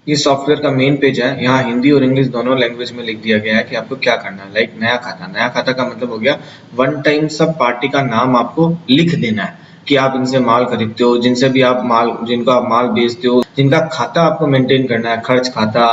ये सॉफ्टवेयर का main page है। यहाँ हिंदी और इंग्लिश दोनों लैंग्वेज में लिख दिया गया है कि आपको क्या करना है। लाइक नया खाता का मतलब हो गया वन टाइम सब पार्टी का नाम आपको लिख देना है कि आप इनसे माल खरीदते हो, जिनसे भी आप माल, जिनको आप माल बेचते हो, जिनका खाता आपको मेंटेन करना है, खर्च खाता,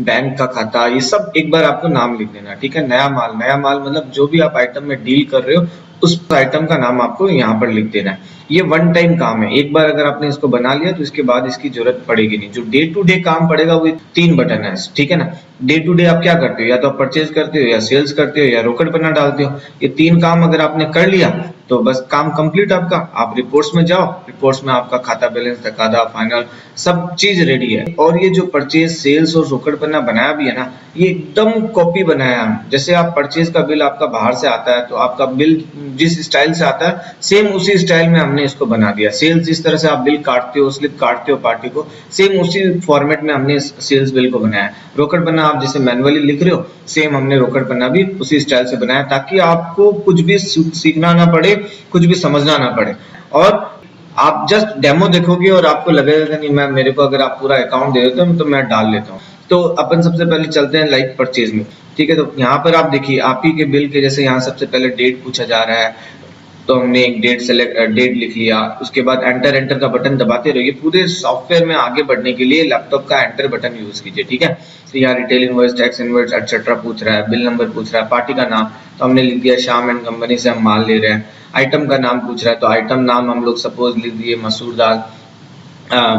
बैंक का खाता, ये सब एक बार आपको नाम लिख देना है। ठीक है। नया माल मतलब जो भी आप आइटम में डील कर रहे हो उस आइटम का नाम आपको यहाँ पर लिख देना है। ये वन टाइम काम है। एक बार अगर आपने इसको बना लिया तो इसके बाद इसकी जरूरत पड़ेगी नहीं। जो डे टू डे काम पड़ेगा वो 3 बटन है। ठीक है ना। डे टू डे आप क्या करते हो, या तो आप परचेज करते हो, या सेल्स करते हो, या रोकड़ पन्ना डालते हो। ये 3 काम अगर आपने कर लिया तो बस काम कंप्लीट आपका। आप रिपोर्ट्स में जाओ, रिपोर्ट्स में आपका खाता बैलेंस, तकादा, फाइनल सब चीज रेडी है। और ये जो परचेज, सेल्स और रोकड़ पन्ना बनाया भी है ना, ये एकदम कॉपी बनाया है। जैसे आप परचेज का बिल आपका बाहर से आता है तो आपका बिल जिस स्टाइल से आता है सेम उसी स्टाइल में हमने इसको बना दिया। सेल्स जिस तरह से आप बिल काटते हो, स्लिप काटते हो पार्टी को, सेम उसी फॉर्मेट में हमने सेल्स बिल को बनाया। रोकड़ पन्ना आप जैसे मैनुअली लिख रहे हो, सेम हमने रोकड़ पन्ना भी उसी स्टाइल से बनाया, ताकि आपको कुछ भी सीखना ना पड़े, कुछ भी समझना ना पड़े। और आप जस्ट डेमो देखोगे और आपको लगेगा कि नहीं, मैं, मेरे को अगर आप पूरा अकाउंट दे देते हो तो मैं डाल लेता हूँ। तो अपन सबसे पहले चलते हैं लाइक परचेज में। ठीक है। तो यहाँ पर आप देखिए, आप ही के बिल के जैसे यहाँ सबसे पहले डेट पूछा जा रहा है, तो हमने एक डेट लिख लिया। उसके बाद एंटर का बटन दबाते रहिए। पूरे सॉफ्टवेयर में आगे बढ़ने के लिए लैपटॉप का एंटर बटन यूज कीजिए। ठीक है। तो यहाँ retail invoice, tax invoice etcetera पूछ रहा है, बिल नंबर पूछ रहा है, पार्टी का नाम तो हमने लिख दिया श्याम एंड कंपनी से हम माल ले रहे हैं। आइटम का नाम पूछ रहा है तो आइटम नाम हम लोग सपोज लिख दिए मसूर दाल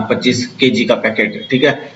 25 kg का पैकेट। ठीक है।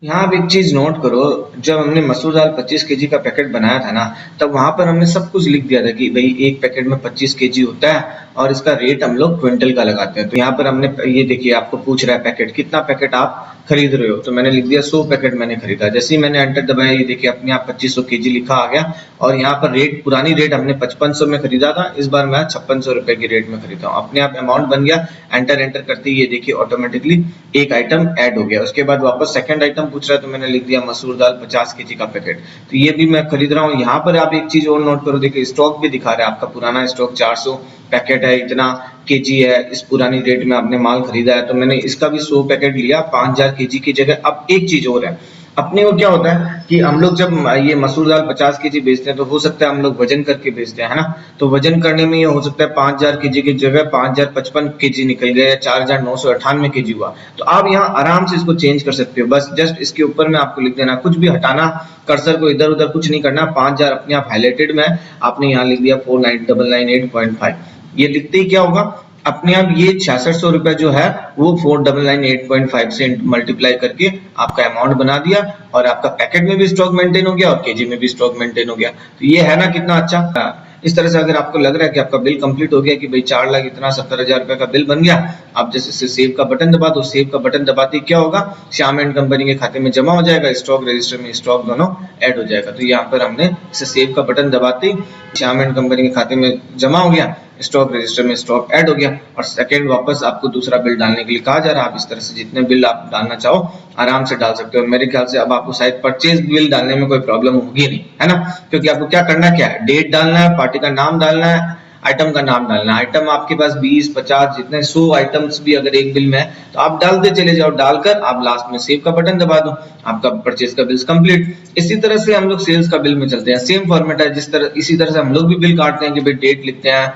यहाँ आप एक चीज नोट करो, जब हमने मसूर दाल 25 kg का पैकेट बनाया था ना, तब वहां पर हमने सब कुछ लिख दिया था कि भाई एक पैकेट में 25 kg होता है और इसका रेट हम लोग क्विंटल का लगाते हैं। तो यहाँ पर हमने ये देखिए, आपको पूछ रहा है पैकेट, कितना पैकेट आप खरीद रहे हो, तो मैंने लिख दिया 100 पैकेट मैंने खरीदा। जैसे ही मैंने एंटर दबाया, ये देखिए अपने आप 2500 kg लिखा आ गया। और यहाँ पर रेट, पुरानी रेट हमने 5500 में खरीदा था, इस बार मैं 5600 रुपए की रेट में खरीदा हूँ। अपने आप अमाउंट बन गया। एंटर करते ही ये देखिए ऑटोमेटिकली एक आइटम ऐड हो गया। उसके बाद वापस सेकंड आइटम पूछ रहा है तो मैंने लिख दिया मसूर दाल 50 kg का पैकेट, तो ये भी मैं खरीद रहा हूँ। यहाँ पर आप एक चीज और नोट करो, देखिए स्टॉक भी दिखा रहा है, आपका पुराना स्टॉक 400 पैकेट है, इतना केजी है, इस पुरानी रेट में आपने माल खरीदा है, तो मैंने इसका भी 100 पैकेट लिया 5000 केजी की जगह। अब एक चीज और है, अपने को क्या होता है कि हम लोग जब ये मसूर दाल 50 kg बेचते हैं तो हो सकता है हम लोग वजन करके बेचते हैं, है ना। तो वजन करने में ये हो सकता है 5000 kg की जगह 5055 kg निकल गया, या 4998 kg हुआ। तो आप यहाँ आराम से इसको चेंज कर सकते हो। बस जस्ट इसके ऊपर में आपको लिख देना, कुछ भी हटाना, कर्सर को इधर उधर कुछ नहीं करना। 5000 अपने आप हाईलाइटेड में आपने यहाँ लिख दिया 49998.5। ये लिखते ही क्या होगा, अपने आप ये 6600 रुपए जो है वो 4998.5 से मल्टीप्लाई करके आपका अमाउंट बना दिया, और आपका पैकेट में भी स्टॉक मेंटेन हो गया और केजी में भी स्टॉक मेंटेन हो गया। तो ये है ना कितना अच्छा। इस तरह से अगर आपको लग रहा है कि आपका बिल कंप्लीट हो गया, कि भाई 4 लाख इतना 70,000 रुपए का बिल बन गया, आप जैसे सेव का बटन दबा दो। सेव का बटन दबाते क्या होगा, श्याम एंड कंपनी के खाते में जमा हो जाएगा, स्टॉक रजिस्टर में स्टॉक दोनों ऐड हो जाएगा। तो यहाँ पर हमने इसे सेव का बटन दबाते ही श्याम एंड कंपनी के खाते में जमा हो गया, स्टॉक रजिस्टर में स्टॉक ऐड हो गया। और सेकंड वापस आपको दूसरा बिल डालने के लिए कहा जा रहा है। आप इस तरह से जितने बिल आप डालना चाहो आराम से डाल सकते हो। मेरे ख्याल से अब आपको शायद परचेज बिल डालने में कोई प्रॉब्लम होगी नहीं, है ना। क्योंकि आपको क्या करना, क्या है, डेट डालना है, पार्टी का नाम डालना है, आइटम का नाम डालना है। आइटम आपके पास 20 50 जितने 100 आइटम्स भी अगर एक बिल में है तो आप डालते चले जाओ। डालकर आप लास्ट में सेव का बटन दबा दो, आपका परचेज का बिल कंप्लीट। इसी तरह से हम लोग सेल्स का बिल में चलते हैं, सेम फॉर्मेट है। जिस तरह, इसी तरह से हम लोग भी बिल काटते हैं कि भाई डेट लिखते हैं,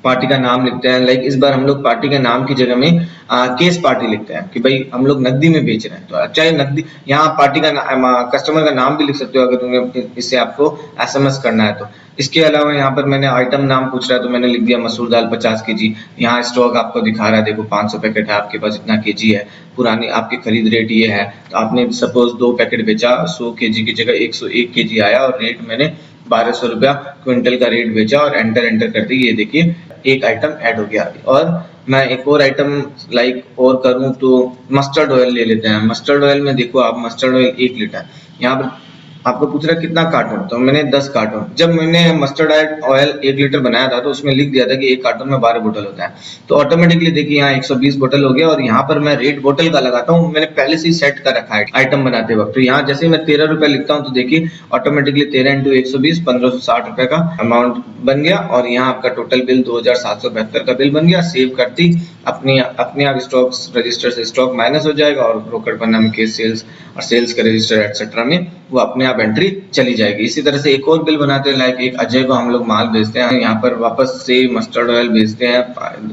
पार्टी का नाम लिखते हैं। लाइक इस बार हम लोग पार्टी के नाम की जगह में केस पार्टी लिखते हैं कि भाई हम लोग नकदी में बेच रहे हैं। तो चाहे नकदी, यहाँ पार्टी का कस्टमर का नाम भी लिख सकते हो अगर तुम्हें इससे आपको एसएमएस करना है तो। इसके अलावा यहाँ पर मैंने आइटम नाम पूछ रहा है तो मैंने लिख दिया मसूर दाल 50 kg। यहाँ स्टॉक आपको दिखा रहा है, देखो 500 पैकेट है आपके पास, इतना केजी है, पुरानी आपकी खरीद रेट ये है। तो आपने सपोज 2 पैकेट बेचा, 100 केजी की जगह 101 केजी आया, और रेट मैंने 1200 रुपया क्विंटल का रेट बेचा। और एंटर करते ही ये देखिए एक आइटम ऐड हो गया। और मैं एक और आइटम लाइक और करूं तो मस्टर्ड ऑयल ले लेते हैं। मस्टर्ड ऑयल में देखो आप, मस्टर्ड ऑयल 1 लीटर, यहाँ पर आपको पूछ रहा है कितना कार्टून, तो मैंने 10 कार्टून। जब मैंने मस्टर्ड ऑयल 1 लीटर बनाया था तो उसमें लिख दिया था कि एक कार्टून में 12 बोतल होता है। तो ऑटोमेटिकली देखिए यहाँ 120 बोतल हो गया। और यहाँ पर मैं रेट बोतल का लगाता हूँ, मैंने पहले से ही सेट कर रखा है आइटम बनाते वक्त। तो यहाँ जैसे मैं 13 रुपए लिखता हूँ तो देखिए ऑटोमेटिकली 13 इंटू 120 1560 रुपए का अमाउंट बन गया। और यहाँ आपका टोटल बिल 2772 का बिल बन गया। सेव करती अपने अपने आप स्टॉक रजिस्टर से स्टॉक माइनस हो जाएगा और रोकड़ पन्ना में केस सेल्स और सेल्स के रजिस्टर एक्सेट्रा में वो अपने आप एंट्री चली जाएगी। इसी तरह से एक और बिल बनाते हैं, लाइक एक अजय को हम लोग माल बेचते हैं, यहाँ पर वापस से मस्टर्ड ऑयल बेचते हैं,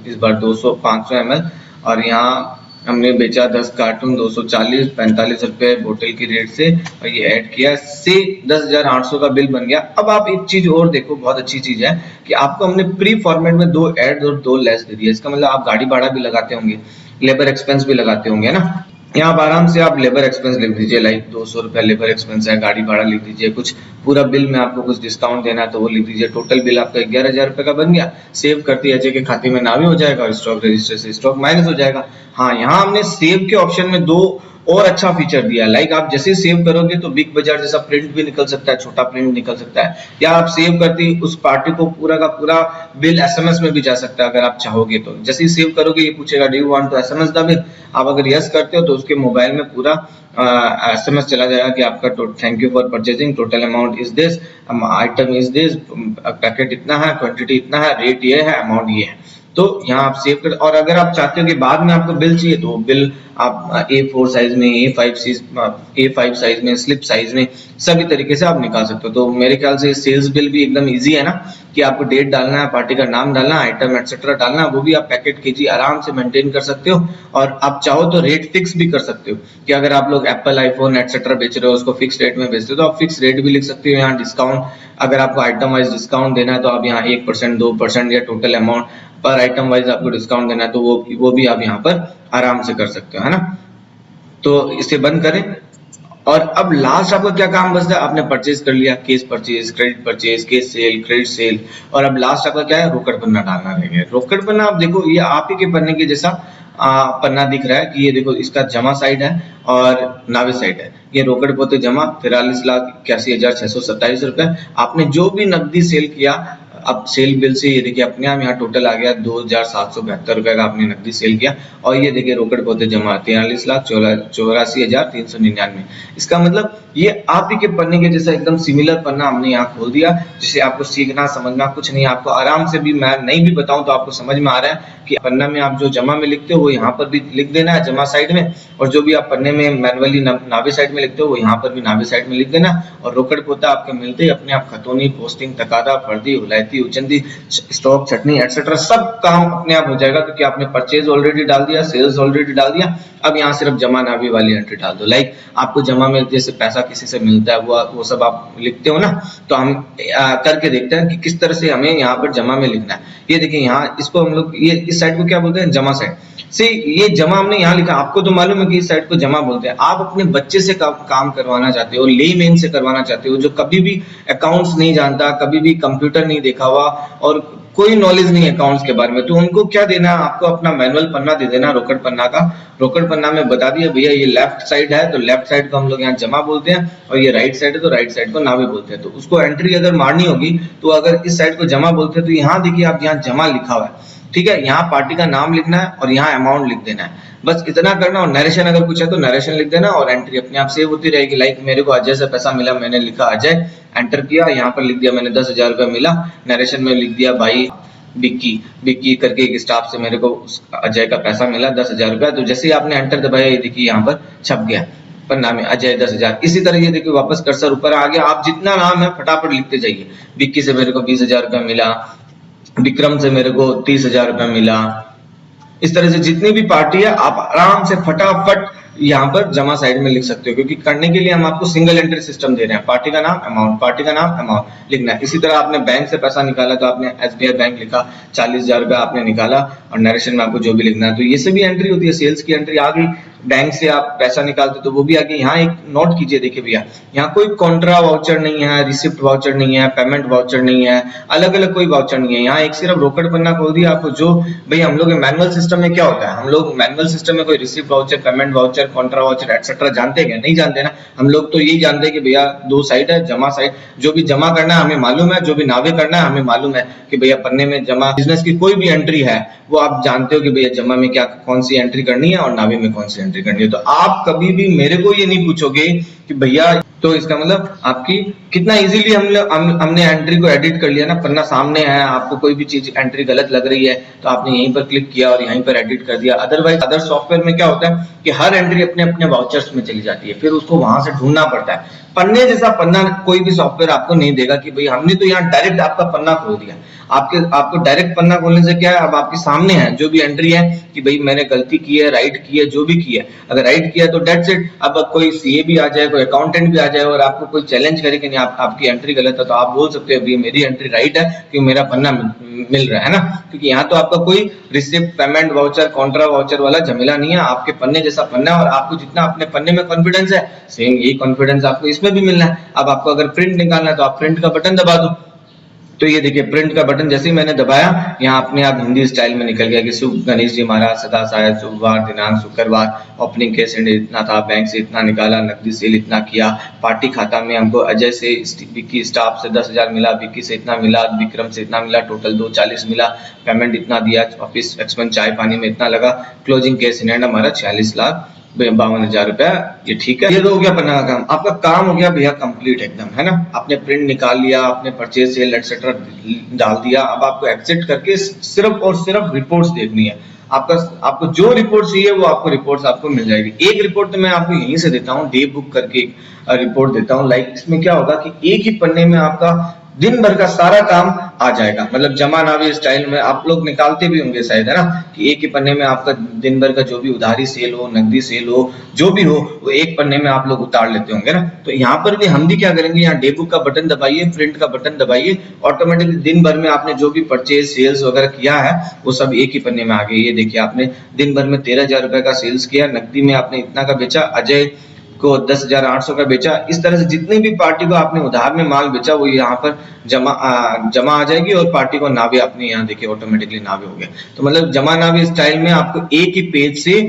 इस बार 500 ml, और यहाँ हमने बेचा 10 कार्टून 240-45 रुपए बोतल की रेट से, और ये ऐड किया से 10,800 का बिल बन गया। अब आप एक चीज और देखो, बहुत अच्छी चीज है कि आपको हमने प्री फॉर्मेट में 2 ऐड और 2 लेस दे दिया। इसका मतलब आप गाड़ी भाड़ा भी लगाते होंगे, लेबर एक्सपेंस भी लगाते होंगे, है ना। यहाँ पर आराम से आप लेबर एक्सपेंस लिख दीजिए, लाइक 200 रुपया लेबर एक्सपेंस है, गाड़ी भाड़ा लिख दीजिए, कुछ पूरा बिल में आपको कुछ डिस्काउंट देना है तो वो लिख दीजिए। टोटल बिल आपका 11,000 रुपए का बन गया। सेव करते अजय के खाते में ना भी हो जाएगा और स्टॉक रजिस्टर से स्टॉक माइनस हो जाएगा। हाँ, यहाँ हमने सेव के ऑप्शन में 2 और अच्छा फीचर दिया, लाइक आप जैसे सेव करोगे तो बिग बाजार जैसा प्रिंट भी निकल सकता है, छोटा प्रिंट निकल सकता है, या आप सेव करते ही उस पार्टी को पूरा का पूरा बिल एसएमएस में भी जा सकता है अगर आप चाहोगे तो। जैसे ही सेव करोगे ये पूछेगा do you want to SMS the bill, आप अगर यस करते हो तो उसके मोबाइल में पूरा एसएमएस चला जाएगा कि आपका thank you for purchasing, total amount is this, item is this, packet इतना है, क्वांटिटी इतना है, रेट ये है, अमाउंट ये है। तो यहाँ आप सेव कर, और अगर आप चाहते हो कि बाद में आपको बिल चाहिए तो बिल आप A4 साइज में, A5 साइज में, स्लिप साइज में, सभी तरीके से आप निकाल सकते हो। तो मेरे ख्याल से सेल्स बिल भी एकदम इजी है ना, कि आपको डेट डालना है, पार्टी का नाम डालना है, आइटम एक्सेट्रा डालना है, वो भी आप पैकेट केजी आराम से मेंटेन कर सकते हो। और आप चाहो तो रेट फिक्स भी कर सकते हो, कि अगर आप लोग एप्पल, आईफोन एक्सेट्रा बेच रहे हो, उसको फिक्स रेट में बेचते हो तो आप फिक्स रेट भी लिख सकते हो। यहाँ डिस्काउंट, अगर आपको आइटम वाइज डिस्काउंट देना है तो आप यहाँ 1%, 2% या टोटल अमाउंट पर आइटम वाइज आपको डिस्काउंट देना है तो वो भी आप यहाँ पर आराम से कर सकते हो, है ना। तो इसे बंद करें। और अब लास्ट आपका क्या काम बचता है, आपने परचेज कर लिया, cash purchase, credit purchase, cash sale, credit sale, और अब लास्ट आपका क्या है, रोकड़ पन्ना डालना रह गया। रोकड़ पन्ना आप देखो, ये आप ही के पन्ने के जैसा पन्ना दिख रहा है कि ये देखो, इसका जमा साइड है और नावे साइड है। ये रोकड़ पोते जमा 43,81,627 रुपए, आपने जो भी नकदी सेल किया, अब सेल बिल से ये देखिए अपने आप यहाँ टोटल आ गया 2,772 रुपए का आपने नकदी सेल किया। और ये देखिए रोकड़ पोते जमा 43,84,399। इसका मतलब ये आप ही के पन्ने के जैसा एकदम सिमिलर पन्ना हमने यहाँ खोल दिया, जिसे आपको सीखना समझना कुछ नहीं, आपको आराम से भी, मैं नहीं भी बताऊं तो आपको समझ में आ रहा है कि पन्ना में आप जो जमा में लिखते हो वो यहाँ पर भी लिख देना है जमा साइड में, और जो भी आप पन्ने में मैनुअली नावे साइड में लिखते हो वो यहाँ पर भी नावे साइड में लिख देना। और रोकड़ पोता आपके मिलते ही अपने आप खतौनी, पोस्टिंग, तकादा, फर्दी, हुलायती, उचंदी, स्टॉक, छटनी एक्सेट्रा सब काम अपने आप हो जाएगा, क्योंकि आपने परचेज ऑलरेडी डाल दिया, सेल्स ऑलरेडी डाल दिया। अब यहाँ सिर्फ जमा नावे वाली एंट्री डाल दो, लाइक आपको जमा में जैसे पैसा किसी से मिलता है वो सब आप लिखते हो ना, तो हम करके देखते हैं कि किस तरह से हमें यहाँ पर जमा में लिखना है। ये देखिए यहाँ इसको हम लोग, ये इस साइड को क्या बोलते हैं, जमा साइड से। ये जमा हमने यहाँ लिखा, आपको तो मालूम है कि इस साइड को जमा बोलते हैं। आप अपने बच्चे से काम करवाना चाहते हो, लेमैन से करवाना चाहते हो, जो कभी भी अकाउंट्स नहीं जानता, कभी भी कंप्यूटर नहीं देखा हुआ और कोई नॉलेज नहीं है अकाउंट्स के बारे में, तो उनको क्या देना है, आपको अपना मैनुअल पन्ना दे देना रोकड़ पन्ना का। रोकड़ पन्ना में बता दिया भैया ये लेफ्ट साइड है तो लेफ्ट साइड को हम लोग यहाँ जमा बोलते हैं, और ये राइट साइड है तो राइट साइड को नावे बोलते हैं। तो उसको एंट्री अगर मारनी होगी तो अगर इस साइड को जमा बोलते हैं तो यहाँ देखिए आप यहाँ जमा लिखा हुआ है, ठीक है। यहाँ पार्टी का नाम लिखना है और यहाँ अमाउंट लिख देना है, बस इतना करना। और नरेशन अगर कुछ है तो नरेशन लिख देना, और एंट्री अपने आप सेव होती रहेगी। लाइक मेरे को अजय से पैसा मिला, मैंने लिखा अजय, एंटर किया, यहाँ पर लिख दिया मैंने 10,000 रुपया मिला, नरेशन में लिख दिया भाई बिक्की करके एक स्टाफ से मेरे को अजय का पैसा मिला 10,000 रुपया। तो जैसे ही आपने एंटर दबाया ये देखिए यहाँ पर छप गया पन्ना में अजय 10,000। इसी तरह ये देखिए वापस कर्सर ऊपर आ गया, आप जितना नाम है फटाफट लिखते जाइए। बिक्की से मेरे को 20,000 रुपया मिला, विक्रम से मेरे को 30,000 रुपया मिला। इस तरह से जितनी भी पार्टी है आप आराम से फटाफट यहाँ पर जमा साइड में लिख सकते हो, क्योंकि करने के लिए हम आपको सिंगल एंट्री सिस्टम दे रहे हैं। पार्टी का नाम अमाउंट, पार्टी का नाम अमाउंट लिखना है। इसी तरह आपने बैंक से पैसा निकाला तो आपने SBI बैंक लिखा, 40,000 रुपया आपने निकाला, और नरेशन में आपको जो भी लिखना है। तो ये सभी एंट्री होती है, सेल्स की एंट्री आ गई। बैंक से आप पैसा निकालते तो वो भी आगे। यहाँ एक नोट कीजिए, देखिए भैया यहाँ कोई कॉन्ट्रा वाउचर नहीं है, रिसिप्ट वाउचर नहीं है, पेमेंट वाउचर नहीं है, अलग अलग कोई वाउचर नहीं है। यहाँ एक सिर्फ रोकड़ पन्ना खोल दिया आपको। जो भाई हम लोग मैनुअल सिस्टम में क्या होता है, हम लोग मैनुअल सिस्टम में कोई receipt voucher, payment voucher, Contra voucher etcetera जानते हैं क्या? नहीं जानते ना। हम लोग तो यही जानते हैं कि भैया 2 साइड है, जमा साइड, जो भी जमा करना है हमें मालूम है, जो भी नावे करना है हमें मालूम है कि भैया पन्ने में जमा, बिजनेस की कोई भी एंट्री है वो आप जानते हो कि भैया जमा में क्या कौन सी एंट्री करनी है और नावे में कौन सी एंट्री एंट्री करनी है। तो आप कभी भी मेरे को ये नहीं पूछोगे कि भैया, तो इसका मतलब आपकी कितना इजीली हमने एंट्री को एडिट कर लिया ना, पन्ना सामने है, आपको कोई भी चीज एंट्री गलत लग रही है तो आपने यहीं पर क्लिक किया और यहीं पर एडिट कर दिया। अदरवाइज अदर सॉफ्टवेयर में क्या होता है कि हर एंट्री अपने अपने वाउचर्स में चली जाती है, फिर उसको वहां से ढूंढना पड़ता है। पन्ने जैसा पन्ना कोई भी सॉफ्टवेयर आपको नहीं देगा कि भाई हमने तो यहाँ डायरेक्ट आपका पन्ना खोल दिया। आपको डायरेक्ट पन्ना खोलने से क्या है, अब आपके सामने है जो भी एंट्री है कि भाई मैंने गलती की है, राइट की है, जो भी की है, अगर राइट किया तो डेट्स इट। अब कोई सीए भी आ जाए, कोई अकाउंटेंट भी आ जाए और आपको कोई चैलेंज करे कि नहीं आपकी एंट्री गलत है, तो आप बोल सकते हो भाई मेरी एंट्री राइट है क्योंकि मेरा पन्ना मिल रहा है ना, क्योंकि यहाँ तो आपका कोई receipt, payment voucher, Contra voucher वाला झमेला नहीं है, आपके पन्ने जैसा पन्ना है और आपको जितना अपने पन्ने में कॉन्फिडेंस है सेम यही कॉन्फिडेंस आपको इसमें भी मिलना है। अब आपको अगर प्रिंट निकालना है तो आप प्रिंट का बटन दबा दो, तो ये देखिए प्रिंट का बटन जैसे ही मैंने दबाया यहाँ अपने आप हिंदी स्टाइल में निकल गया कि शुभ गणेश जी महाराज सदा सहाय, शुक्रवार दिनांक शुक्रवार, ओपनिंग कैश इतना था, बैंक से इतना निकाला, नकदी सेल इतना किया, पार्टी खाता में हमको अजय से विक्की स्टाफ से 10,000 मिला, विक्की से इतना मिला, विक्रम से इतना मिला, टोटल 240 मिला, पेमेंट इतना दिया, ऑफिस एक्सपेंस चाय पानी में इतना लगा, क्लोजिंग कैश इन हैंड हमारा 46,52,000 रुपया। ये ठीक है, ये तो हो गया पन्ना का काम। आपका काम हो गया भैया कंप्लीट एकदम, है ना। आपने प्रिंट निकाल लिया, आपने परचेज सेल एटसेट्रा डाल दिया। अब आपको एग्जिट करके सिर्फ और सिर्फ रिपोर्ट्स देखनी है। आपको जो रिपोर्ट चाहिए वो आपको रिपोर्ट्स आपको मिल जाएगी। एक रिपोर्ट तो मैं आपको यहीं से देता हूँ, डे बुक करके एक रिपोर्ट देता हूँ। लाइक इसमें क्या होगा कि एक ही पन्ने में आपका दिन भर का सारा काम आ जाएगा। मतलब जमा नावी स्टाइल में आप लोग निकालते भी होंगे शायद, है ना, कि एक ही पन्ने में आपका दिन भर का जो भी उधारी सेल हो, नकदी सेल हो, जो भी हो, वो एक पन्ने में आप लोग उतार लेते होंगे ना। तो यहाँ पर भी हम भी क्या करेंगे, यहाँ डे बुक का बटन दबाइए, प्रिंट का बटन दबाइए, ऑटोमेटिकली दिन भर में आपने जो भी परचेज सेल्स वगैरह किया है वो सब एक ही पन्ने में आ गए। ये देखिए आपने दिन भर में 13,000 रुपए का सेल्स किया, नकदी में आपने इतना का बेचा, अजय को 10,800 का बेचा। इस तरह से जितनी भी पार्टी को आपने उधार में माल बेचा वो यहाँ पर जमा आ जाएगी और पार्टी को नावे आपने यहाँ देखिए ऑटोमेटिकली नावे हो गया। तो मतलब जमा नावे स्टाइल में आपको एक ही पेज से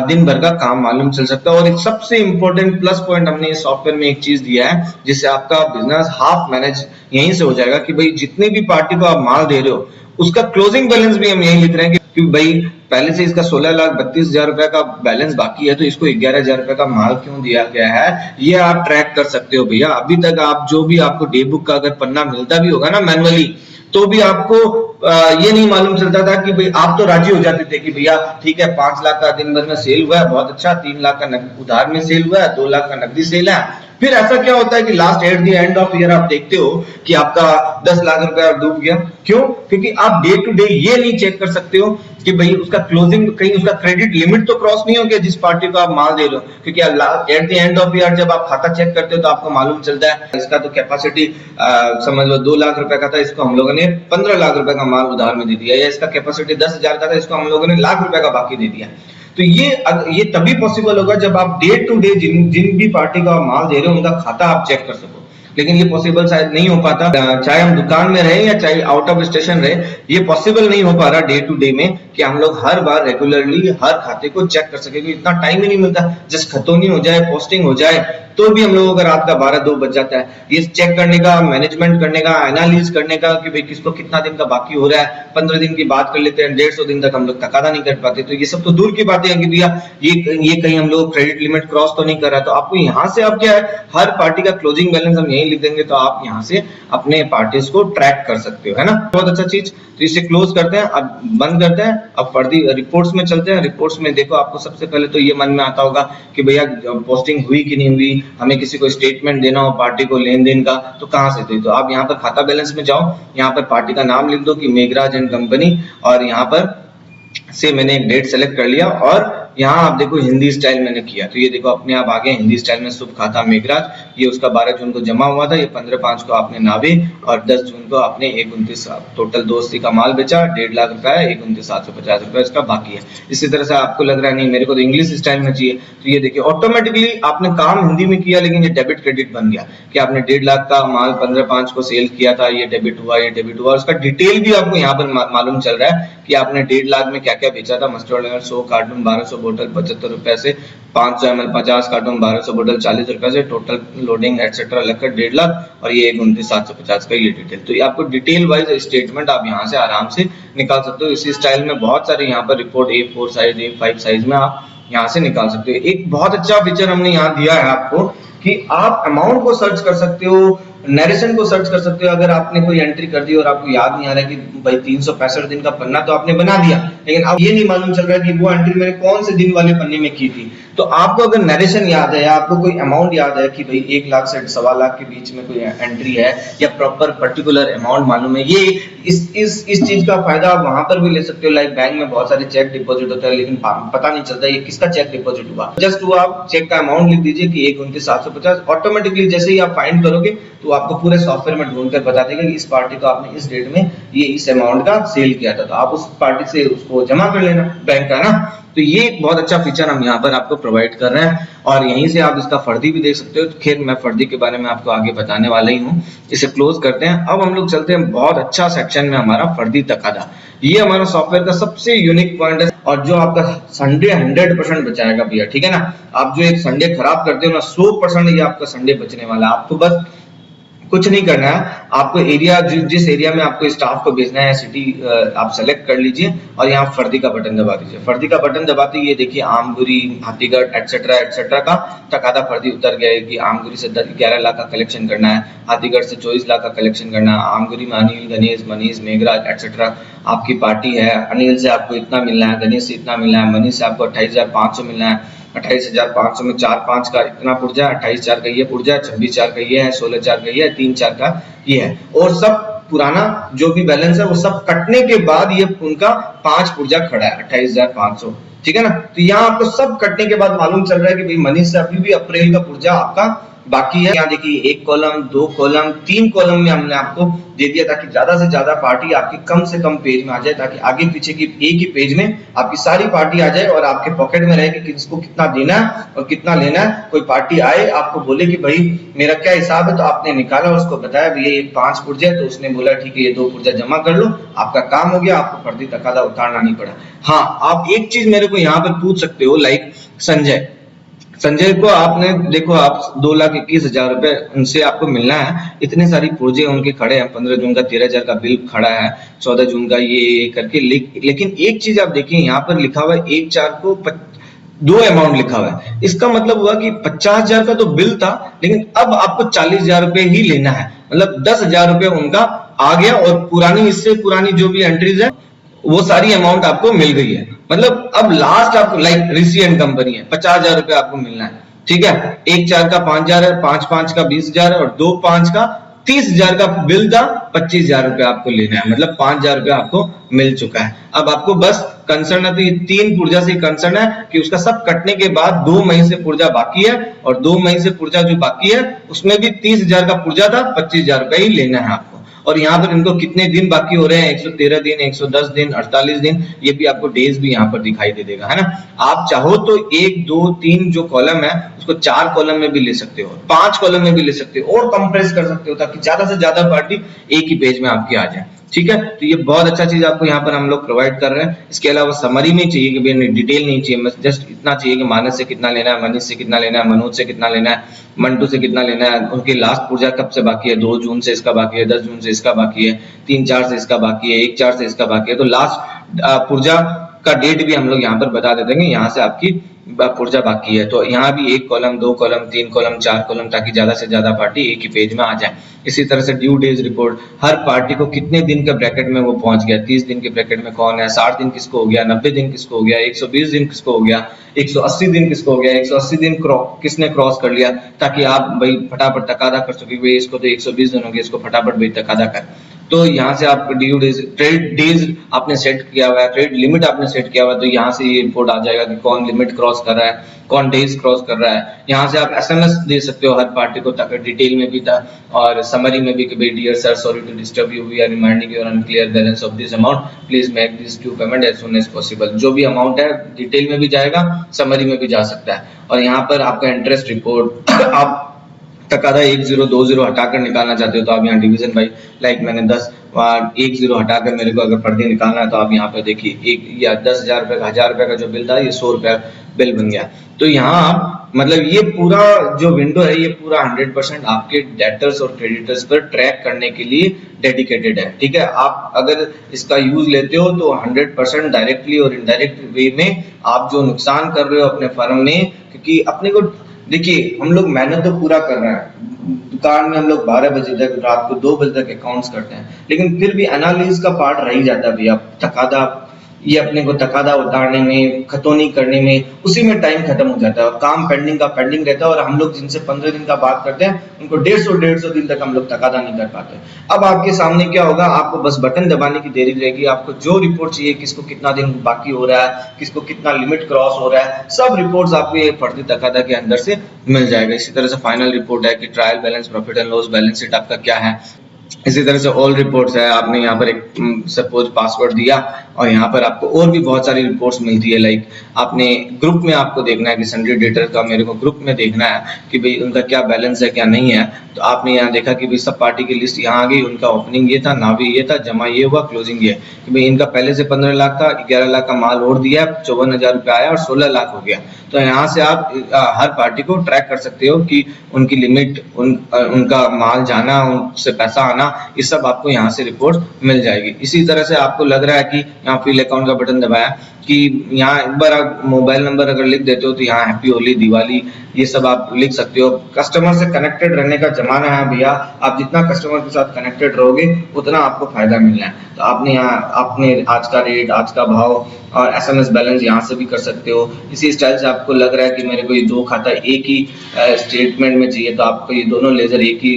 दिन भर का काम मालूम चल सकता है। और एक सबसे इंपॉर्टेंट प्लस पॉइंट हमने इस सॉफ्टवेयर में एक चीज दिया है जिससे आपका बिजनेस हाफ मैनेज यहीं से हो जाएगा कि भाई जितनी भी पार्टी को आप माल दे रहे हो उसका क्लोजिंग बैलेंस भी हम यही लिख रहे हैं कि भाई पहले से इसका 16,32,000 रुपए का बैलेंस बाकी है तो इसको 11,000 रुपए का माल क्यों दिया गया है, ये आप ट्रैक कर सकते हो भैया। अभी तक आप जो भी आपको डे बुक का अगर पन्ना मिलता भी होगा ना मैनुअली, तो भी आपको ये नहीं मालूम चलता था कि भाई आप तो राजी हो जाते थे कि भैया ठीक है 5 लाख का दिन भर में सेल हुआ है, बहुत अच्छा, 3 लाख का उधार में सेल हुआ है, 2 लाख का नकदी सेल है। फिर ऐसा क्या होता है कि last at the end of year आप देखते हो कि आपका 10 लाख रुपया डूब गया। क्यों? क्योंकि आप डे टू डे ये नहीं चेक कर सकते हो कि भाई उसका क्लोजिंग कहीं उसका क्रेडिट लिमिट तो क्रॉस नहीं हो गया जिस पार्टी को आप माल दे रहे हो। क्योंकि at the end of year जब आप खाता चेक करते हो तो आपको मालूम चलता है इसका तो कैपेसिटी समझ लो 2 लाख रुपए का था, इसको हम लोगों ने 15 लाख रुपए का माल उधार में दे दिया, या इसका कैपेसिटी 10,000 का था, इसको हम लोगों ने लाख रुपए का बाकी दे दिया। तो ये तभी पॉसिबल होगा जब आप डे टू डे जिन भी पार्टी का माल दे रहे हो उनका खाता आप चेक कर सको। लेकिन ये पॉसिबल शायद नहीं हो पाता, चाहे हम दुकान में रहे या चाहे आउट ऑफ स्टेशन रहे, ये पॉसिबल नहीं हो पा रहा डे टू डे में कि हम लोग हर बार रेगुलरली हर खाते को चेक कर सके। इतना टाइम ही नहीं मिलता, जस्ट खतौनी हो जाए, पोस्टिंग हो जाए तो भी हम लोगों का रात का 12-2 बज जाता है। ये चेक करने का, मैनेजमेंट करने का, एनालिसिस करने का कि भाई किसको कितना दिन का बाकी हो रहा है, 15 दिन की बात कर लेते हैं, 150 दिन तक हम लोग तकादा नहीं कर पाते। तो ये सब तो दूर की बातें हैं कि भैया ये कहीं हम लोग क्रेडिट लिमिट क्रॉस तो नहीं कर रहा। तो आपको यहाँ से आप क्या है, हर पार्टी का क्लोजिंग बैलेंस हम यहीं लिख देंगे तो आप यहाँ से अपने पार्टीज को ट्रैक कर सकते हो, है ना। बहुत अच्छा चीज। तो इसे क्लोज करते हैं, अब बंद करते हैं, अब फर्दी रिपोर्ट्स में चलते हैं। रिपोर्ट्स में देखो आपको सबसे पहले तो ये मन में आता होगा कि भैया पोस्टिंग हुई कि नहीं हुई, हमें किसी को स्टेटमेंट देना हो पार्टी को लेन देन का तो कहाँ से दे। तो आप यहाँ पर खाता बैलेंस में जाओ, यहाँ पर पार्टी का नाम लिख दो कि मेघराज एंड कंपनी, और यहाँ पर से मैंने एक डेट सेलेक्ट कर लिया और यहाँ आप देखो हिंदी स्टाइल मैंने किया तो ये देखो अपने आप आ गया हिंदी स्टाइल में शुभ खाता मेघराज। ये उसका 12 जून को जमा हुआ था, ये 15/5 को आपने नावे और 10 जून को आपने 129 टोटल 280 का माल बेचा, 1.5 लाख रुपया है, 129,750 रुपया इसका बाकी है। इसी तरह से आपको लग रहा है नहीं मेरे को तो इंग्लिश स्टाइल में चाहिए, तो ये देखिए ऑटोमेटिकली आपने काम हिंदी में किया लेकिन ये डेबिट क्रेडिट बन गया कि आपने 1.5 लाख का माल 15/5 को सेल किया था, ये डेबिट हुआ, ये डेबिट हुआ। उसका डिटेल भी आपको यहाँ पर मालूम चल रहा है कि आपने 1.5 लाख में क्या क्या बेचा था। मस्टर्ड ऑयल 100 कार्टून 1200 बोतल 75 रुपए से, 500 ml 50 कार्टून 1200 बोतल 40 रुपए से, टोटल लोडिंग एक्सेट्रा लगकर 1.5 लाख, और ये 29,750 का ये डिटेल। तो ये आपको डिटेल वाइज स्टेटमेंट आप यहाँ से आराम से निकाल सकते हो। इसी स्टाइल में बहुत सारे यहाँ पर report A4 size A5 size में आप यहाँ से निकाल सकते हो। एक बहुत अच्छा फीचर हमने यहाँ दिया है आपको कि आप अमाउंट को सर्च कर सकते हो, नरेशन को सर्च कर सकते हो। अगर आपने कोई एंट्री कर दी और आपको याद नहीं आ रहा है कि भाई 365 दिन का पन्ना तो आपने बना दिया, लेकिन अब ये नहीं मालूम चल रहा है कि वो एंट्री मैंने कौन से दिन वाले पन्ने में की थी, तो आपको अगर नरेशन याद है या आपको कोई अमाउंट याद है कि भाई 1 लाख से 1.25 लाख के बीच में कोई एंट्री है या प्रॉपर पर्टिकुलर अमाउंट मालूम है, ये इस चीज का फायदा आप वहां पर भी ले सकते हो। लाइक बैंक में बहुत सारे चेक डिपॉजिट होता है, लेकिन पता नहीं चलता ये किसका चेक डिपॉजिट हुआ। जस्ट वो आप चेक का अमाउंट लिख दीजिए कि 129,750, ऑटोमेटिकली जैसे ही आप फाइंड करोगे तो आपको पूरे सॉफ्टवेयर में ढूंढ कर बता देगा कि इस पार्टी को आपने इस डेट में ये इस अमाउंट का सेल किया था, तो आप उस पार्टी से उसको जमा कर लेना बैंक का ना। तो ये एक बहुत अच्छा फीचर हम यहाँ पर आपको प्रोवाइड कर रहे हैं, और यहीं से आप इसका फर्दी भी देख सकते हो। खैर मैं फर्दी के बारे में आपको आगे बताने वाला ही हूँ। इसे क्लोज करते हैं। अब हम लोग चलते हैं बहुत अच्छा सेक्शन में, हमारा फर्दी तकादा। ये हमारा सॉफ्टवेयर का सबसे यूनिक पॉइंट है, और जो आपका संडे 100% बचाएगा भैया, ठीक है ना। आप जो एक संडे खराब करते हो ना, 100% ये आपका संडे बचने वाला है। आपको बस कुछ नहीं करना है, आपको एरिया जिस एरिया में आपको स्टाफ को भेजना है, सिटी आप सेलेक्ट कर लीजिए और यहाँ फर्दी का बटन दबा दीजिए। फर्दी का बटन दबाते ही ये देखिए आमगुरी, हाथीगढ़ एटसेट्रा एटसेट्रा का तकादा फर्दी उतर गया है कि आमगुरी से 11 लाख का कलेक्शन करना है, हाथीगढ़ से 24 लाख का कलेक्शन करना है, आमगुरी में अनिल, गणेश, मनीष, मेघराज एटसेट्रा आपकी पार्टी है। अनिल से आपको इतना मिलना है, गणेश से इतना मिलना है, मनीष से आपको 28,500 मिलना है। 28,500 में 4-5 का इतना पुर्जा, 28,400 का ये पुर्जा, 26,400 का ये है, 16,400 का ये है, 3,400 का ये है, और सब पुराना जो भी बैलेंस है वो सब कटने के बाद ये उनका 5 पुर्जा खड़ा है 28,500, ठीक है ना। तो यहाँ आपको सब कटने के बाद मालूम चल रहा है कि भाई मनीष से अभी भी अप्रैल का पुर्जा आपका बाकी है। यहाँ देखिए 1 कॉलम, 2 कॉलम, 3 कॉलम में हमने आपको दे दिया ताकि ज्यादा से ज्यादा पार्टी आपकी कम से कम पेज में आ जाए, ताकि आगे पीछे की एक ही पेज में आपकी सारी पार्टी आ जाए और आपके पॉकेट में रहे कि किसको कितना देना है और कितना लेना है। कोई पार्टी आए आपको बोले कि भाई मेरा क्या हिसाब है, तो आपने निकाला, उसको बताया भैया ये 5 पुर्जे, तो उसने बोला ठीक है ये 2 पुर्जा जमा कर लो, आपका काम हो गया, आपको फर्जी तकादा उतारना नहीं पड़ा। हाँ, आप एक चीज मेरे को यहाँ पर पूछ सकते हो, लाइक संजय को आपने देखो, आप 2,21,000 रुपए उनसे आपको मिलना है। इतने सारी पुर्जे उनके खड़े हैं, 15 जून का 13,000 का बिल खड़ा है, 14 जून का ये करके। लेकिन एक चीज आप देखिए यहाँ पर लिखा हुआ है 1/4 को 2 अमाउंट लिखा हुआ है। इसका मतलब हुआ कि 50,000 का तो बिल था, लेकिन अब आपको 40,000 रुपए ही लेना है, मतलब 10,000 रुपए उनका आ गया, और पुरानी, इससे पुरानी जो भी एंट्रीज है वो सारी अमाउंट आपको मिल गई है। मतलब अब लास्ट आपको लाइक ऋषि एंड कंपनी है, 50,000 रुपए आपको मिलना है, ठीक है। 1/4 का 5,000 है, 5/5 का 20,000 है, और 2/5 का 30,000 का बिल था, 25,000 रुपए आपको लेना है, मतलब 5,000 रुपए आपको मिल चुका है। अब आपको बस कंसर्न है, तो ये 3 पुर्जा से कंसर्न है कि उसका सब कटने के बाद 2 मई से पुर्जा बाकी है, और 2 मई से पुर्जा जो बाकी है उसमें भी 30,000 का पुर्जा था, 25,000 रुपए ही लेना है आपको। और यहाँ पर इनको कितने दिन बाकी हो रहे हैं, 113 दिन, 110 दिन, 48 दिन, ये भी आपको डेज भी यहाँ पर दिखाई दे देगा, है ना। आप चाहो तो 1, 2, 3 जो कॉलम है उसको 4 कॉलम में भी ले सकते हो, 5 कॉलम में भी ले सकते हो, और कंप्रेस कर सकते हो ताकि ज्यादा से ज्यादा पार्टी एक ही पेज में आपकी आ जाए, ठीक है। तो ये बहुत अच्छा चीज आपको यहाँ पर हम लोग प्रोवाइड कर रहे हैं। इसके अलावा समरी नहीं चाहिए कि भाई डिटेल नहीं चाहिए, बस जस्ट इतना चाहिए कि मानस से कितना लेना है, मनीष से कितना लेना है, मनोज से कितना लेना है, मंटू से कितना लेना है, उनकी लास्ट पुर्जा कब से बाकी है, 2 जून से इसका बाकी है, 10 जून से इसका बाकी है, 3/4 से इसका बाकी है, 1/4 से इसका बाकी है। तो लास्ट पुर्जा का डेट भी हम लोग यहाँ पर बता देते हैं, यहाँ से आपकी पुर्जा बाकी है। तो यहाँ भी 1 कॉलम, 2 कॉलम, 3 कॉलम, 4 कॉलम, ताकि ज्यादा से ज्यादा पार्टी एक ही पेज में आ जाए। इसी तरह से ड्यू डेज रिपोर्ट, हर पार्टी को कितने दिन के ब्रैकेट में वो पहुंच गया, 30 दिन के ब्रैकेट में कौन है, 60 दिन किसको हो गया, 90 दिन किसको हो गया, 120 दिन किसको हो गया, 180 दिन किसको हो गया, 180 दिन किसने क्रॉस कर लिया, ताकि आप भाई फटाफट तकादा कर सके, भाई इसको तो 120 दिन हो गया, इसको फटाफट भाई तकादा कर। तो यहाँ से आप ड्यू डेज, ट्रेड डेज आपने सेट किया हुआ है, ट्रेड लिमिट आपने सेट किया हुआ है, तो यहाँ से ये रिपोर्ट आ जाएगा कि कौन लिमिट क्रॉस कर रहा है, कौन डेज क्रॉस कर रहा है। यहाँ से आप एसएमएस दे सकते हो हर पार्टी को, ताकि डिटेल में भी था और समरी में भी कि भाई dear sir, sorry to disturb you, we are reminding you unclear balance of this amount, please make this due payment as soon as possible. जो भी अमाउंट है डिटेल में भी जाएगा, समरी में भी जा सकता है। और यहाँ पर आपका इंटरेस्ट रिपोर्ट आप तकादा 1 0 2 0 हटाकर निकालना चाहते हो तो आप यहाँ डिवीजन बाई, लाइक मैंने 10 1 0 हटाकर मेरे को अगर पर डे निकालना है तो आप यहाँ पे देखिए एक या 10,000 रुपए का 1,000 रुपए का जो बिल था ये 100 रुपया बिल बन गया। तो यहाँ आप मतलब ये पूरा जो विंडो है ये पूरा 100% आपके डेटर्स और क्रेडिटर्स पर ट्रैक करने के लिए डेडिकेटेड है। ठीक है, आप अगर इसका यूज लेते हो तो 100% डायरेक्टली और इनडायरेक्ट वे में आप जो नुकसान कर रहे हो अपने फर्म में, क्योंकि अपने को देखिए हम लोग मेहनत तो पूरा कर रहे हैं, दुकान में हम लोग 12 बजे तक रात को 2 बजे तक अकाउंट्स करते हैं, लेकिन फिर भी एनालिसिस का पार्ट रह ही जाता है भैया। तकादा ये अपने को तकादा उतारने में, खतौनी करने में, उसी में टाइम खत्म हो जाता है और काम पेंडिंग का पेंडिंग रहता है। और हम लोग जिनसे 15 दिन का बात करते हैं उनको 150 दिन तक हम लोग तकादा नहीं कर पाते। अब आपके सामने क्या होगा, आपको बस बटन दबाने की देरी रहेगी, आपको जो रिपोर्ट चाहिए, किसको कितना दिन बाकी हो रहा है, किसको कितना लिमिट क्रॉस हो रहा है, सब रिपोर्ट्स आपको ये फर्जी तकादा के अंदर से मिल जाएगा। इसी तरह से फाइनल रिपोर्ट है कि trial balance, profit and loss balance sheet आपका क्या है। इसी तरह से ऑल रिपोर्ट्स है, आपने यहाँ पर एक सपोज पासवर्ड दिया और यहाँ पर आपको और भी बहुत सारी रिपोर्ट्स मिलती है। लाइक आपने ग्रुप में आपको देखना है कि सन्ड्री डेटर का मेरे को ग्रुप में देखना है कि भाई उनका क्या बैलेंस है क्या नहीं है। तो आपने यहाँ देखा कि भाई सब पार्टी की लिस्ट यहाँ आ गई, उनका ओपनिंग ये था, नावी ये था, जमा ये हुआ, क्लोजिंग ये कि भाई इनका पहले से 15 लाख था, 11 लाख का माल और दिया, 54,000 रुपये आया और 16 लाख हो गया। तो यहाँ से आप हर पार्टी को ट्रैक कर सकते हो कि उनकी लिमिट, उनका माल जाना, उनसे पैसा आना, ये सब आपको यहाँ से रिपोर्ट मिल जाएगी। इसी तरह से आपको लग रहा है कि यहाँ फिल अकाउंट का बटन दबाया कि यहाँ एक बार आप मोबाइल नंबर अगर लिख देते हो तो यहाँ हैप्पी होली, दिवाली, ये सब आप लिख सकते हो। कस्टमर से कनेक्टेड रहने का जमाना है भैया, आप जितना कस्टमर के साथ कनेक्टेड रहोगे उतना आपको फायदा मिलना है। तो आपने यहाँ आपने आज का रेट, आज का भाव और SMS बैलेंस यहाँ से भी कर सकते हो। इसी स्टाइल से आपको लग रहा है कि मेरे को ये दो खाता एक ही स्टेटमेंट में चाहिए तो आपको ये दोनों लेजर एक ही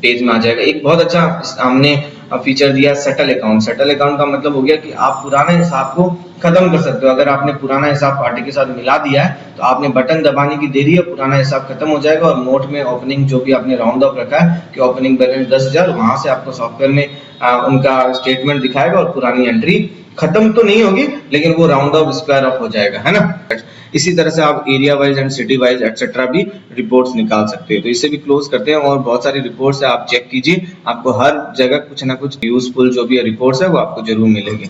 पेज में आ जाएगा। एक बहुत अच्छा हमने फीचर दिया सेटल अकाउंट। सेटल अकाउंट का मतलब हो गया कि आप पुराने हिसाब को खत्म कर सकते हो। अगर आपने पुराना हिसाब पार्टी के साथ मिला दिया है तो आपने बटन दबाने की देरी है, पुराना हिसाब खत्म हो जाएगा और नोट में ओपनिंग जो भी आपने राउंड ऑफ रखा है कि ओपनिंग बैलेंस 10,000, वहां से आपको सॉफ्टवेयर में उनका स्टेटमेंट दिखाएगा और पुरानी एंट्री खत्म तो नहीं होगी लेकिन वो राउंड ऑफ स्क्वायर ऑफ हो जाएगा, है ना। इसी तरह से आप area wise and city wise etcetera भी रिपोर्ट्स निकाल सकते हैं। तो इसे भी क्लोज करते हैं और बहुत सारी रिपोर्ट्स है, आप चेक कीजिए, आपको हर जगह कुछ ना कुछ यूजफुल जो भी रिपोर्ट्स है वो आपको जरूर मिलेंगे।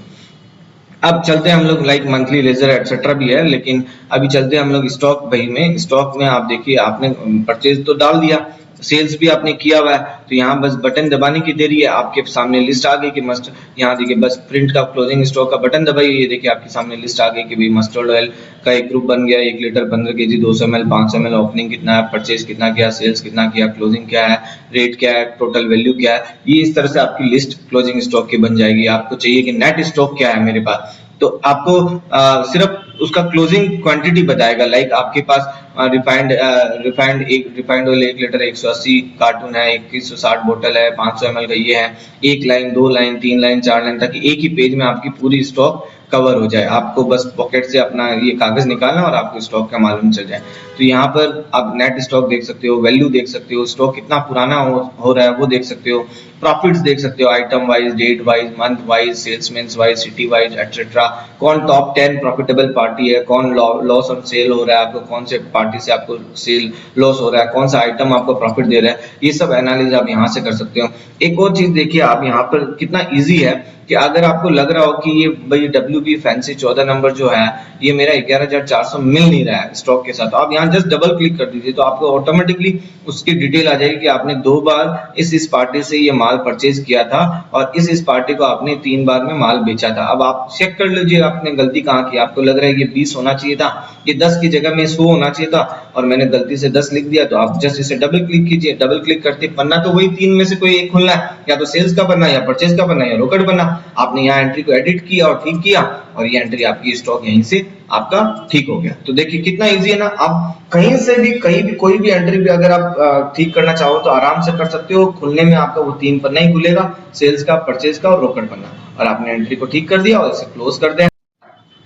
अब चलते हैं हम लोग, लाइक मंथली लेजर एक्सेट्रा भी है, लेकिन अभी चलते हैं हम लोग स्टॉक बही में। स्टॉक में आप देखिए आपने परचेज तो डाल दिया, सेल्स भी आपने किया हुआ है, तो यहाँ बस बटन दबाने की देरी है, आपके सामने लिस्ट आ गई कि मस्ट, यहाँ देखिए बस प्रिंट का क्लोजिंग स्टॉक का बटन दबाइए, ये देखिए आपके सामने लिस्ट आ गई कि भाई मस्टर्ड ऑयल का एक ग्रुप बन गया, 1 litre 15 kg 200 ml 500 ml, opening कितना है, परचेज कितना किया, सेल्स कितना किया, क्लोजिंग क्या है, रेट क्या है, टोटल वैल्यू क्या है। ये इस तरह से आपकी लिस्ट क्लोजिंग स्टॉक की बन जाएगी। आपको चाहिए कि नेट स्टॉक क्या है मेरे पास, तो आपको सिर्फ उसका क्लोजिंग क्वांटिटी बताएगा। लाइक आपके पास रिफाइंड ऑयल 1 लीटर 180 कार्टून है, 2160 बोतल है, 500 ml का ये है, 1 लाइन 2 लाइन 3 लाइन 4 लाइन, ताकि एक ही पेज में आपकी पूरी स्टॉक कवर हो जाए। आपको बस पॉकेट से अपना ये कागज निकालना और आपको स्टॉक का मालूम चल जाए। तो यहाँ पर आप नेट स्टॉक देख सकते हो, वैल्यू देख सकते हो, स्टॉक कितना पुराना हो रहा है वो देख सकते हो, प्रॉफिट्स देख सकते हो, item wise, date wise, month wise, salesman wise, city wise etcetera, कौन टॉप 10 प्रॉफिटेबल पार्टी है, कौन लॉस ऑन सेल हो रहा है, आपको कौन से पार्टी से आपको सेल लॉस हो रहा है, कौन सा आइटम आपको प्रॉफिट दे रहा है, ये सब एनालिसिस आप यहाँ से कर सकते हो। एक और चीज देखिए आप यहाँ पर कितना ईजी है कि अगर आपको लग रहा हो कि ये भाई WB फैंसी 14 नंबर जो है ये मेरा 11,400 मिल नहीं रहा है स्टॉक के साथ, तो आप यहाँ जस्ट डबल क्लिक कर दीजिए तो आपको ऑटोमेटिकली उसकी डिटेल आ जाएगी कि आपने 2 बार इस पार्टी से ये माल परचेज किया था और इस पार्टी को आपने 3 बार में माल बेचा था। अब आप चेक कर लीजिए आपने गलती कहाँ की, आपको लग रहा है ये 20 होना चाहिए था, ये 10 की जगह में 100 होना चाहिए था और मैंने गलती से 10 लिख दिया, तो आप जस्ट इसे डबल क्लिक कीजिए। डबल क्लिक करते पन्ना तो वही 3 में से कोई एक खुलना है, या तो सेल्स का पन्ना, या परचेज का पन्ना, या रोकड़ पन्ना। आपने यहाँ एंट्री को एडिट किया और ठीक किया और ये एंट्री आपकी स्टॉक यहीं से आपका ठीक हो गया। तो देखिए कितना इजी है ना। आप कहीं से भी कहीं भी कोई भी एंट्री भी अगर आप ठीक करना चाहो तो आराम से कर सकते हो। खुलने में आपका वो 3 पन्ना ही खुलेगा, सेल्स का, परचेज का और रोकड़ पन्ना, और आपने एंट्री को ठीक कर दिया और इसे क्लोज कर दें।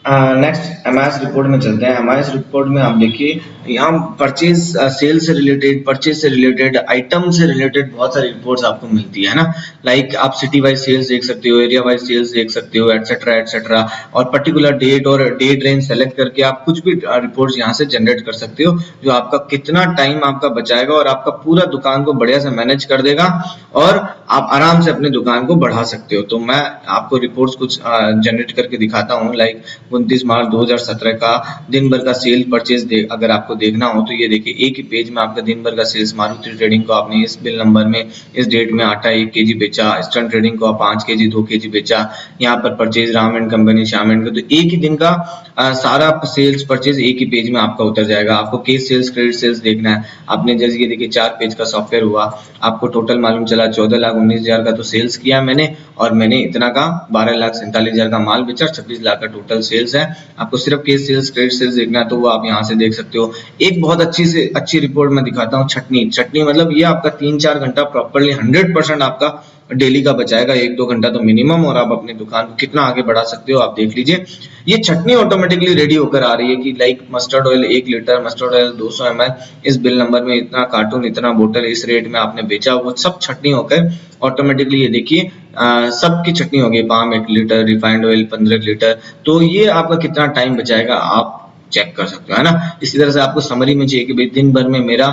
नेक्स्ट एमआईएस रिपोर्ट में चलते हैं। एमआईएस रिपोर्ट में आप देखिए यहाँ परचेज सेल से रिलेटेड, परचेज से रिलेटेड, आइटम से रिलेटेड बहुत सारी रिपोर्ट्स आपको मिलती है ना। लाइक आप सिटी वाइज सेल्स देख सकते हो, एरिया वाइज सेल्स देख सकते हो, एटसेट्रा एटसेट्रा, और पर्टिकुलर डेट और डेट रेंज सेलेक्ट करके आप कुछ भी रिपोर्ट्स यहाँ से जनरेट कर सकते हो, जो आपका कितना टाइम आपका बचाएगा और आपका पूरा दुकान को बढ़िया से मैनेज कर देगा और आप आराम से अपने दुकान को बढ़ा सकते हो। तो मैं आपको रिपोर्ट्स कुछ जनरेट करके दिखाता हूँ। लाइक 29 मार्च 2017 का दिन भर का सेल परचेज अगर आपको देखना हो तो ये देखिए एक ही पेज में आपका दिन भर का सेल्स। मारुति ट्रेडिंग को आपने इस बिल नंबर में इस डेट में आटा 1 केजी बेचा, ईस्टर्न ट्रेडिंग को 5 केजी 2 केजी बेचा, यहाँ पर purchase Ram and company, Shyam and, तो एक ही दिन का सारा सेल्स परचेज एक ही पेज में आपका उतर जाएगा। आपको केस सेल्स क्रेडिट सेल्स देखना है, आपने जैसे कि देखिए 4 पेज का सॉफ्टवेयर हुआ, आपको टोटल मालूम चला 14,19,000 का तो सेल्स किया मैंने, और मैंने इतना का 12,47,000 का माल बेचा, 26 लाख का टोटल सेल्स है। आपको सिर्फ केस सेल्स क्रेडिट सेल्स देखना है तो वो आप यहाँ से देख सकते हो। एक बहुत अच्छी रिपोर्ट मैं दिखाता हूँ, छटनी मतलब ये आपका 3-4 घंटा प्रॉपरली 100% आपका डेली का बचाएगा, 1-2 घंटा तो मिनिमम, और आप अपनी दुकान को कितना आगे बढ़ा सकते हो आप देख लीजिए। ये छटनी ऑटोमेटिकली रेडी होकर आ रही है कि like mustard oil 1 litre, mustard oil 200 ml, इस बिल नंबर में इतना कार्टून, इतना बोतल, इस रेट में आपने बेचा, वो सब छटनी होकर ऑटोमेटिकली ये देखिए सबकी छटनी होगी। Palm 1 litre, refined oil 15 litre, तो ये आपका कितना टाइम बचाएगा आप चेक कर सकते हो, है ना। इसी तरह से आपको समरी में चाहिए कि भाई दिन भर में मेरा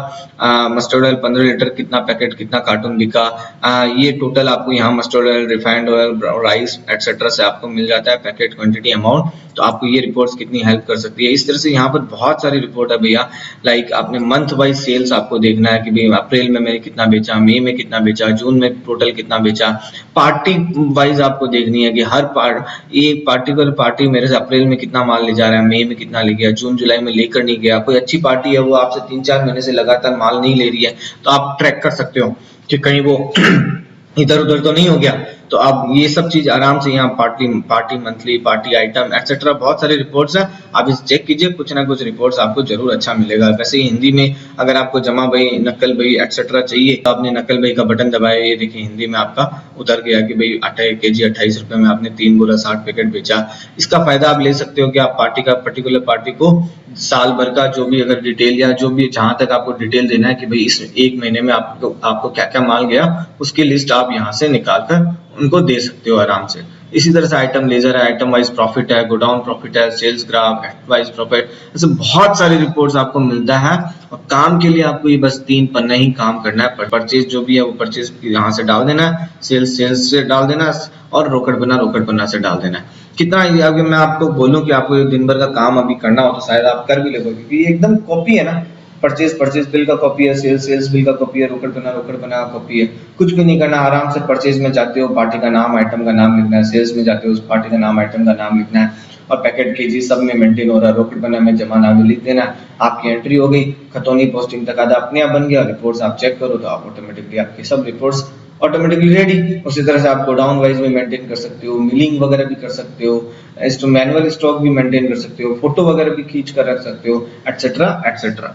मस्टर्ड ऑयल 15 लीटर कितना पैकेट कितना कार्टून बिका, ये टोटल आपको यहाँ mustard oil, refined oil, rice etcetera से आपको मिल जाता है पैकेट क्वांटिटी अमाउंट। तो आपको ये रिपोर्ट्स कितनी हेल्प कर सकती है। इस तरह से यहाँ पर बहुत सारी रिपोर्ट है भैया। लाइक आपने मंथ वाइज सेल्स आपको देखना है कि भाई अप्रैल में मैंने कितना बेचा, मई में कितना बेचा, जून में टोटल कितना बेचा। पार्टी वाइज आपको देखनी है कि हर एक पार्टिकुलर पार्टी मेरे से अप्रैल में कितना माल ले जा रहा है, मई में कितना ले गया, जून जुलाई में लेकर नहीं गया। कोई अच्छी पार्टी है वो आपसे 3-4 महीने से लगातार माल नहीं ले रही है, तो आप ट्रैक कर सकते हो कि कहीं वो इधर उधर तो नहीं हो गया। तो आप ये सब चीज आराम से यहाँ party monthly, party item etcetera, बहुत सारी रिपोर्ट्स हैं, आप इसे चेक कीजिए, कुछ ना कुछ रिपोर्ट्स आपको जरूर अच्छा मिलेगा। वैसे ही हिंदी में अगर आपको जमा बही, नकल बही एटसेट्रा चाहिए तो आपने नकल बही का बटन दबाया, ये देखिए हिंदी में आपका उतर गया कि भाई आटा 1 केजी 28 रुपए में आपने 3 बोरा 60 पैकेट बेचा। इसका फायदा आप ले सकते हो कि आप पार्टी का, पर्टिकुलर पार्टी को साल भर का जो भी अगर डिटेल या जो भी जहां तक आपको डिटेल देना है कि भाई इस 1 महीने में आपको क्या क्या माल गया, उसकी लिस्ट आप यहाँ से निकाल कर उनको दे सकते हो आराम से। इसी तरह से आइटम लेजर है, आइटम वाइज प्रॉफिट है, गोडाउन प्रॉफिट है, sales graph, act wise profit, ऐसे बहुत सारी रिपोर्ट्स आपको मिलता है। और काम के लिए आपको ये बस 3 पन्ना ही काम करना है। परचेज जो भी है वो परचेज यहाँ से डाल देना है, सेल्स से डाल देना, और रोकड़ पन्ना से डाल देना है। कितना अगर मैं आपको बोलूं कि आपको दिन भर का काम अभी करना हो तो शायद आप कर भी लोगे, क्योंकि ये एकदम कॉपी है ना। परचेज बिल का कॉपी है, सेल्स बिल का कॉपी है, रोकड़ पन्ना का कॉपी है। कुछ भी नहीं करना, आराम से परचेज में जाते हो, पार्टी का नाम आइटम का नाम लिखना है, सेल्स में जाते हो, उस पार्टी का नाम आइटम का नाम लिखना है, और पैकेट केजी सब में मेंटेन हो रहा है, रोकड़ पन्ना में जमा नाम लिख देना है। आपकी एंट्री हो गई, खतौनी पोस्टिंग तक आधा अपने आप बन गया। रिपोर्ट्स आप चेक करो तो आप ऑटोमेटिकली आपकी सब रिपोर्ट्स ऑटोमेटिकली रेडी। उसी तरह से आप गोडाउन वाइज भी मेंटेन कर सकते हो, मिलिंग वगैरह भी कर सकते हो, मैनुअल स्टॉक भी मेंटेन कर सकते हो, फोटो वगैरह भी खींच कर रख सकते हो, एटसेट्रा एटसेट्रा।